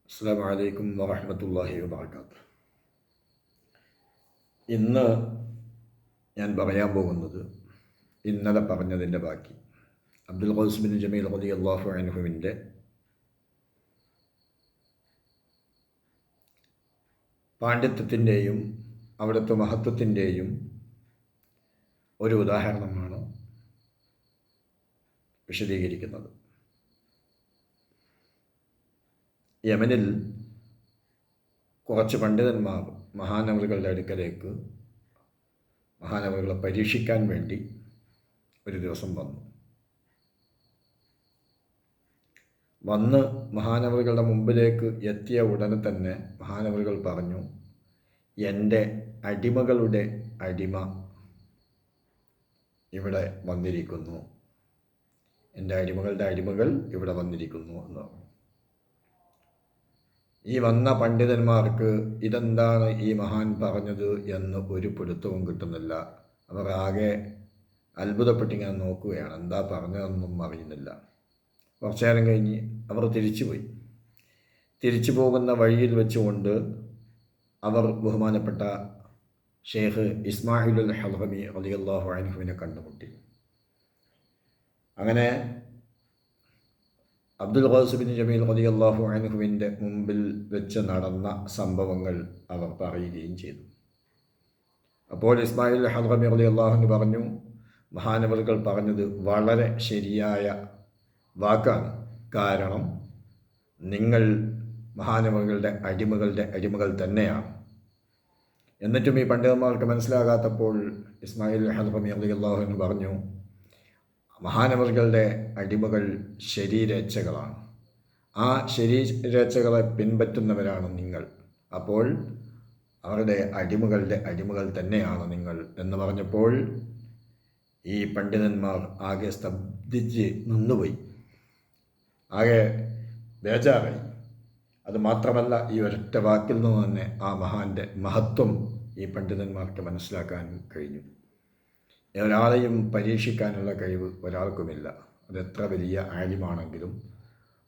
അസ്സലാമു അലൈക്കും വറഹ്മത്തുള്ളാഹി വബറകാതുഹു. ഇന്ന് ഞാൻ പറയാൻ പോകുന്നത് ഇന്നലെ പറഞ്ഞതിൻ്റെ ബാക്കി. അബ്ദുൽ ഖൗസ് ബിൻ ജമീൽ റളിയല്ലാഹു അൻഹുവിൻ്റെ പാണ്ഡിത്യത്തിൻ്റെയും അവിടുത്തെ മഹത്വത്തിൻ്റെയും ഒരു ഉദാഹരണമാണ് വിശദീകരിക്കുന്നത്. യമനിൽ കുറച്ച് പണ്ഡിതന്മാർ മഹാനവറുകളുടെ അടുക്കലേക്ക് മഹാനവറുകളെ പരീക്ഷിക്കാൻ വേണ്ടി ഒരു ദിവസം വന്ന് മഹാനവറുകളുടെ മുമ്പിലേക്ക് എത്തിയ ഉടനെ തന്നെ മഹാനവറുകൾ പറഞ്ഞു, എൻ്റെ അടിമകളുടെ അടിമ ഇവിടെ വന്നിരിക്കുന്നു, എൻ്റെ അടിമകളുടെ അടിമകൾ ഇവിടെ വന്നിരിക്കുന്നു എന്ന് പറഞ്ഞു. ഈ വന്ന പണ്ഡിതന്മാർക്ക് ഇതെന്താണ് ഈ മഹാൻ പറഞ്ഞത് എന്ന് ഒരു പിടുത്തവും കിട്ടുന്നില്ല. അവർ ആകെ അത്ഭുതപ്പെട്ടിങ്ങനെ നോക്കുകയാണ്, എന്താ പറഞ്ഞതെന്നൊന്നും അറിയുന്നില്ല. കുറച്ചു നേരം കഴിഞ്ഞ് അവർ തിരിച്ചു പോകുന്ന വഴിയിൽ വെച്ചുകൊണ്ട് അവർ ബഹുമാനപ്പെട്ട ഷെയ്ഖ് ഇസ്മായിലുൽ ഹൽറമി റളിയല്ലാഹു അൻഹുവിനെ കണ്ടുമുട്ടി. അങ്ങനെ അബ്ദുൽ ഖൗസ് ബിൻ ജമീൽ റളിയല്ലാഹു അൻഹുവിൻ്റെ മുമ്പിൽ വെച്ച് നടന്ന സംഭവങ്ങൾ അവർ പറയുകയും ചെയ്തു. അപ്പോൾ ഇസ്മായിൽ ഹൽറമി റളിയല്ലാഹു അൻഹു പറഞ്ഞു, മഹാനവറുകൾ പറഞ്ഞത് വളരെ ശരിയായ വാക്കാണ്. കാരണം നിങ്ങൾ മഹാനവറുകളുടെ അടിമകൾ തന്നെയാണ്. എന്നിട്ടും ഈ പണ്ഡിതന്മാർക്ക് മനസ്സിലാകാത്തപ്പോൾ ഇസ്മായിൽ ഹൽറമി റളിയല്ലാഹു അൻഹു പറഞ്ഞു, മഹാനവറുകളുടെ അടിമകൾ ശരീരേച്ഛകളാണ്, ആ ശരീരേച്ഛകളെ പിൻപറ്റുന്നവരാണ് നിങ്ങൾ. അപ്പോൾ അവരുടെ അടിമകൾ തന്നെയാണ് നിങ്ങൾ എന്ന് പറഞ്ഞപ്പോൾ ഈ പണ്ഡിതന്മാർ ആകെ സ്തബ്ധിച്ച് നിന്നുപോയി, ആകെ ബേജാറായി. അതുമാത്രമല്ല, ഈ ഒരൊറ്റ വാക്കിൽ നിന്ന് തന്നെ ആ മഹാൻ്റെ മഹത്വം ഈ പണ്ഡിതന്മാർക്ക് മനസ്സിലാക്കാൻ കഴിഞ്ഞു. ഒരാളെയും പരീക്ഷിക്കാനുള്ള കഴിവ് ഒരാൾക്കുമില്ല. അതെത്ര വലിയ ആലിമാണെങ്കിലും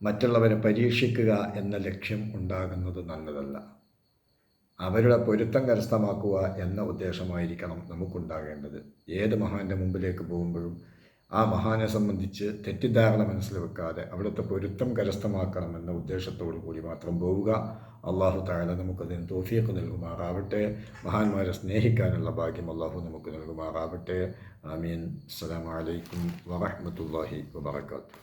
മറ്റുള്ളവരെ പരീക്ഷിക്കുക എന്ന ലക്ഷ്യം ഉണ്ടാകുന്നത് നല്ലതല്ല. അവരുടെ പൊരുത്തം കരസ്ഥമാക്കുക എന്ന ഉദ്ദേശമായിരിക്കണം നമുക്കുണ്ടാകേണ്ടത്. ഏത് മഹാൻ്റെ മുമ്പിലേക്ക് പോകുമ്പോഴും ആ മഹാനെ സംബന്ധിച്ച് തെറ്റിദ്ധാരണ മനസ്സിൽ വെക്കാതെ അവിടുത്തെ പൊരുത്തം കരസ്ഥമാക്കണമെന്ന ഉദ്ദേശത്തോടു കൂടി മാത്രം പോവുക. അള്ളാഹു തആല നമുക്കതിന് തൗഫീഖ് നൽകുമാറാവട്ടെ. മഹാന്മാരെ സ്നേഹിക്കാനുള്ള ഭാഗ്യം അള്ളാഹു നമുക്ക് നൽകുമാറാവട്ടെ. ആമീൻ. അസ്സലാമു അലൈക്കും വറഹ്മത്തുള്ളാഹി വബറകാതുഹു.